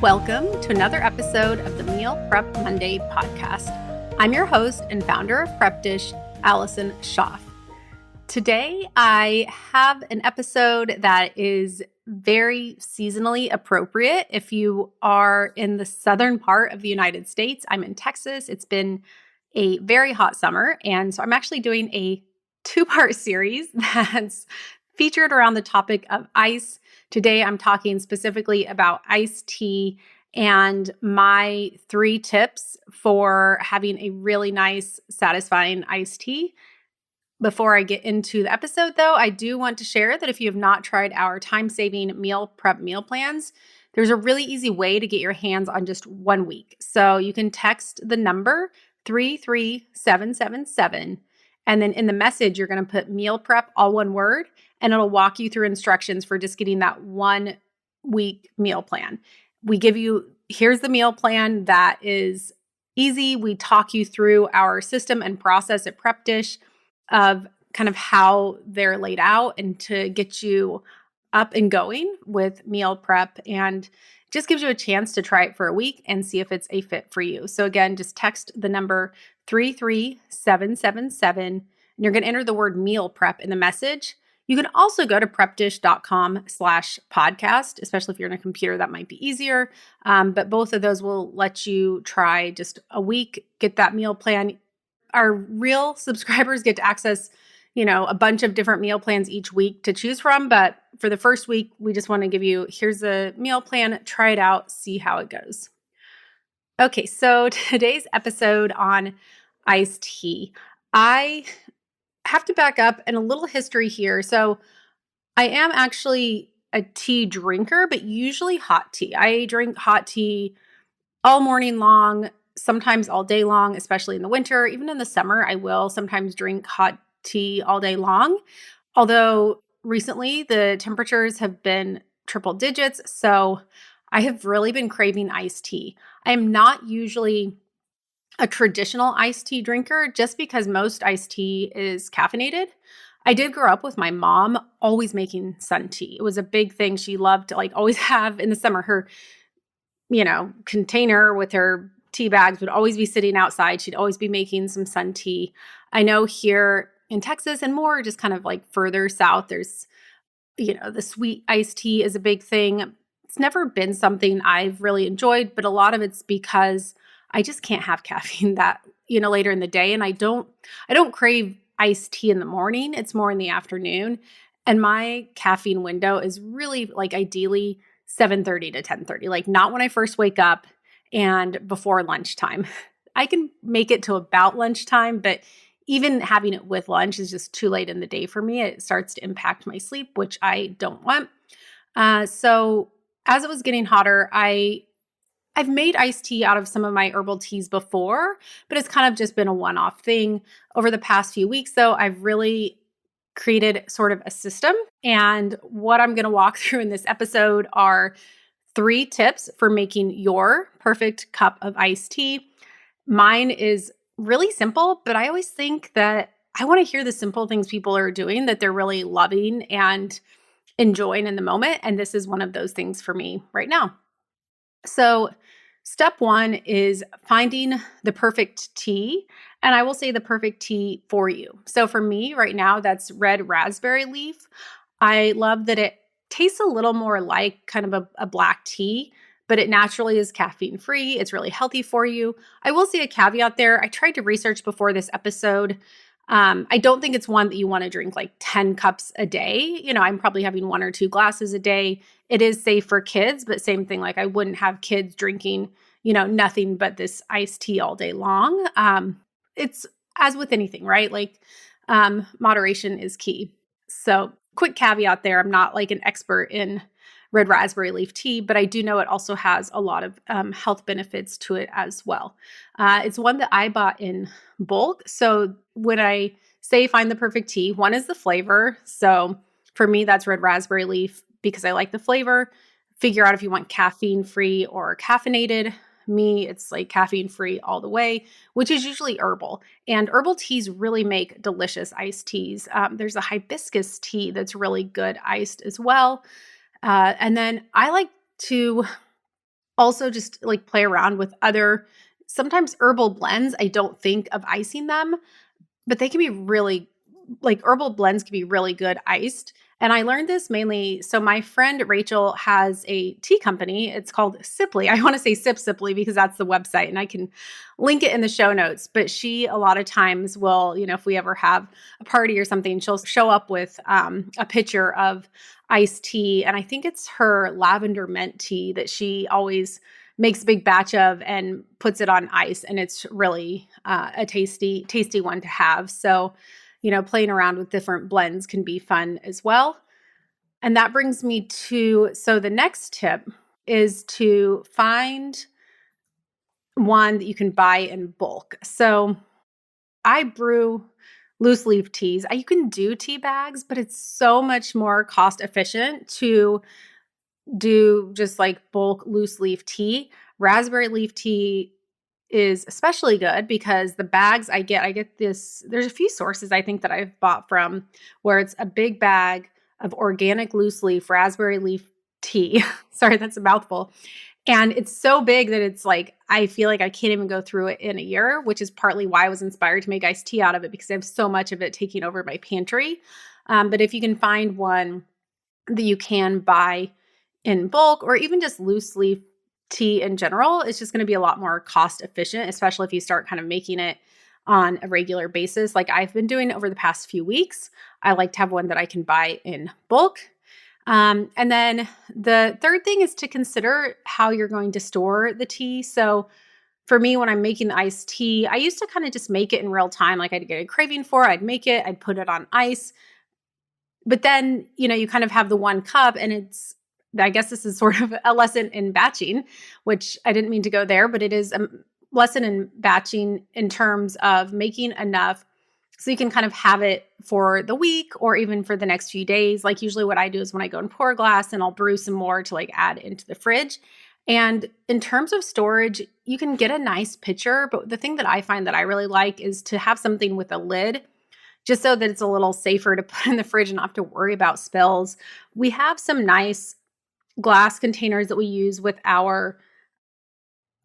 Welcome to another episode of the Meal Prep Monday podcast. I'm your host and founder of Prep Dish, Allison Schaaf. Today, I have an episode that is very seasonally appropriate. If you are in the southern part of the United States, I'm in Texas. It's been a very hot summer, and so I'm actually doing a two-part series that's featured around the topic of ice. Today, I'm talking specifically about iced tea and my 3 tips for having a really nice, satisfying iced tea. Before I get into the episode, though, I do want to share that if you have not tried our time-saving meal prep meal plans, there's a really easy way to get your hands on just 1 week. So you can text the number 33777, and then in the message, you're going to put meal prep, all one word, and it'll walk you through instructions for just getting that 1 week meal plan. We give you, here's the meal plan that is easy. We talk you through our system and process at Prep Dish of kind of how they're laid out and to get you up and going with meal prep, and just gives you a chance to try it for a week and see if it's a fit for you. So again, just text the number 33777 and you're going to enter the word meal prep in the message. You can also go to prepdish.com/podcast, especially if you're on a computer, that might be easier. But both of those will let you try just a week, get that meal plan. Our real subscribers get to access, a bunch of different meal plans each week to choose from. But for the first week, we just want to give you, here's a meal plan, try it out, see how it goes. Okay, so today's episode on iced tea. I have to back up and a little history here. So I am actually a tea drinker, but usually hot tea. I drink hot tea all morning long, sometimes all day long, especially in the winter. Even in the summer, I will sometimes drink hot tea all day long. Although recently the temperatures have been triple digits, so I have really been craving iced tea. I am not usually a traditional iced tea drinker just because most iced tea is caffeinated. I did grow up with my mom always making sun tea. It was a big thing. She loved to always have in the summer her, container with her tea bags would always be sitting outside. She'd always be making some sun tea. I know here in Texas and more just kind of further south, there's, the sweet iced tea is a big thing. It's never been something I've really enjoyed, but a lot of it's because I just can't have caffeine that, later in the day. And I don't crave iced tea in the morning. It's more in the afternoon. And my caffeine window is really ideally 7:30 to 10:30, not when I first wake up and before lunchtime. I can make it to about lunchtime, but even having it with lunch is just too late in the day for me. It starts to impact my sleep, which I don't want. So as it was getting hotter, I've made iced tea out of some of my herbal teas before, but it's kind of just been a one-off thing. Over the past few weeks, though, I've really created sort of a system. And what I'm going to walk through in this episode are 3 tips for making your perfect cup of iced tea. Mine is really simple, but I always think that I want to hear the simple things people are doing that they're really loving and enjoying in the moment. And this is one of those things for me right now. So step 1 is finding the perfect tea. And I will say the perfect tea for you. So for me right now, that's red raspberry leaf. I love that it tastes a little more like kind of a black tea, but it naturally is caffeine free. It's really healthy for you. I will say a caveat there. I tried to research before this episode. I don't think it's one that you want to drink 10 cups a day. I'm probably having 1 or 2 glasses a day. It is safe for kids, but same thing. I wouldn't have kids drinking, nothing but this iced tea all day long. It's as with anything, right? Moderation is key. So quick caveat there. I'm not an expert in red raspberry leaf tea, but I do know it also has a lot of health benefits to it as well. It's one that I bought in bulk. So when I say find the perfect tea, one is the flavor. So for me, that's red raspberry leaf because I like the flavor. Figure out if you want caffeine free or caffeinated. Me, it's caffeine free all the way, which is usually herbal. And herbal teas really make delicious iced teas. There's a hibiscus tea that's really good iced as well. And then I like to Also just like play around with other, sometimes herbal blends. I don't think of icing them, but they can be really, like herbal blends can be really good iced. And I learned this mainly. So my friend Rachel has a tea company. It's called Sipley. I want to say Sip Sipley because that's the website, and I can link it in the show notes. But she a lot of times will, if we ever have a party or something, she'll show up with a pitcher of iced tea. And I think it's her lavender mint tea that she always makes a big batch of and puts it on ice. And it's really a tasty, tasty one to have. So, playing around with different blends can be fun as well. And that brings me to, so the next tip is to find one that you can buy in bulk. So I brew loose leaf teas. You can do tea bags, but it's so much more cost efficient to do just like bulk loose leaf tea. Raspberry leaf tea is especially good because the bags I get this, there's a few sources I think that I've bought from where it's a big bag of organic loose leaf raspberry leaf tea. Sorry, that's a mouthful. And it's so big that it's like, I feel like I can't even go through it in a year, which is partly why I was inspired to make iced tea out of it because I have so much of it taking over my pantry. But if you can find one that you can buy in bulk or even just loose leaf tea in general, it's just going to be a lot more cost efficient, especially if you start kind of making it on a regular basis like I've been doing over the past few weeks. I like to have one that I can buy in bulk. And then the third thing is to consider how you're going to store the tea. So for me, when I'm making the iced tea, I used to kind of just make it in real time. Like I'd get a craving for it, I'd make it, I'd put it on ice. But then, you kind of have the one cup and I guess this is sort of a lesson in batching, which I didn't mean to go there, but it is a lesson in batching in terms of making enough so you can kind of have it for the week or even for the next few days. Like usually what I do is when I go and pour a glass and I'll brew some more to like add into the fridge. And in terms of storage, you can get a nice pitcher, but the thing that I find that I really like is to have something with a lid just so that it's a little safer to put in the fridge and not have to worry about spills. We have some nice glass containers that we use with our,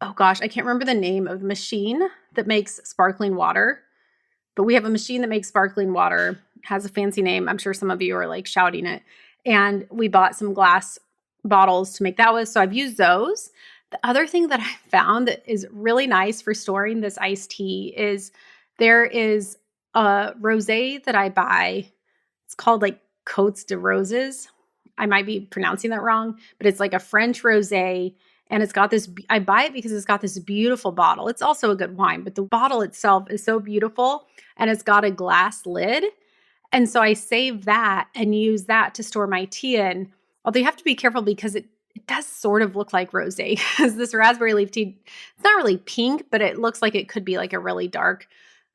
oh gosh, I can't remember the name of the machine that makes sparkling water, but we have a machine that makes sparkling water. It has a fancy name. I'm sure some of you are like shouting it. And we bought some glass bottles to make that with. So I've used those. The other thing that I found that is really nice for storing this iced tea is there is a rosé that I buy. It's called like Cotes de Roses. I might be pronouncing that wrong, but it's like a French rosé. And it's got this, I buy it because it's got this beautiful bottle. It's also a good wine, but the bottle itself is so beautiful and it's got a glass lid. And so I save that and use that to store my tea in. Although you have to be careful because it does sort of look like rosé because this raspberry leaf tea, it's not really pink, but it looks like it could be like a really dark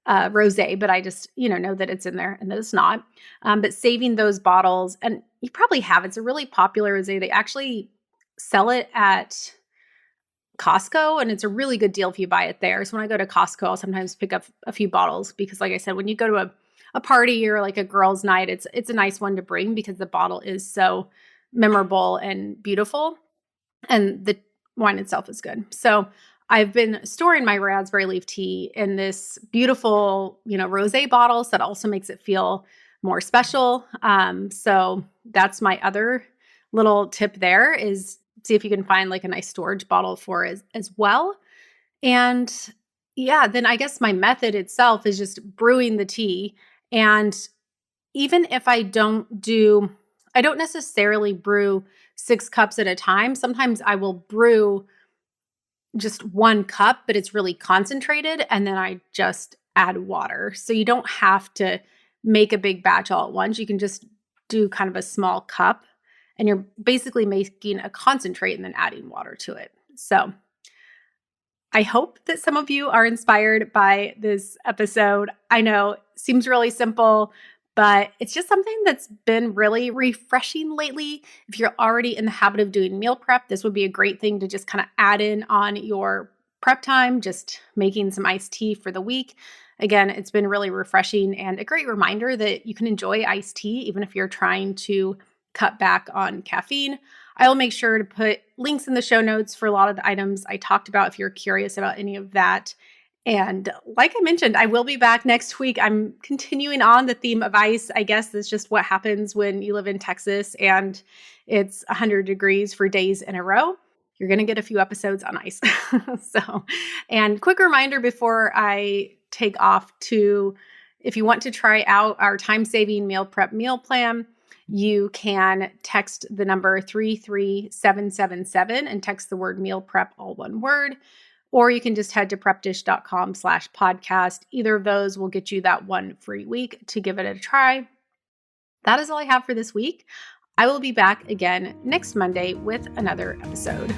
rosé, but I just, know that it's in there and that it's not. But saving those bottles, and you probably have, it's a really popular rosé. They actually sell it at Costco and it's a really good deal if you buy it there. So when I go to Costco, I'll sometimes pick up a few bottles because like I said, when you go to a party or like a girls' night, it's a nice one to bring because the bottle is so memorable and beautiful and the wine itself is good. So I've been storing my raspberry leaf tea in this beautiful, rosé bottles that also makes it feel more special. So that's my other little tip there is see if you can find like a nice storage bottle for it as well. And yeah, then I guess my method itself is just brewing the tea. And even if I don't necessarily brew 6 cups at a time. Sometimes I will brew just 1 cup, but it's really concentrated. And then I just add water. So you don't have to make a big batch all at once. You can just do kind of a small cup and you're basically making a concentrate and then adding water to it. So I hope that some of you are inspired by this episode. I know it seems really simple, but it's just something that's been really refreshing lately. If you're already in the habit of doing meal prep, this would be a great thing to just kind of add in on your prep time, just making some iced tea for the week. Again, it's been really refreshing and a great reminder that you can enjoy iced tea even if you're trying to cut back on caffeine. I will make sure to put links in the show notes for a lot of the items I talked about if you're curious about any of that. And like I mentioned, I will be back next week. I'm continuing on the theme of ice. I guess that's just what happens when you live in Texas and it's 100 degrees for days in a row. You're going to get a few episodes on ice. And quick reminder before I take off to, if you want to try out our time-saving meal prep meal plan, you can text the number 33777 and text the word meal prep, all one word. Or you can just head to prepdish.com/podcast. Either of those will get you that one free week to give it a try. That is all I have for this week. I will be back again next Monday with another episode.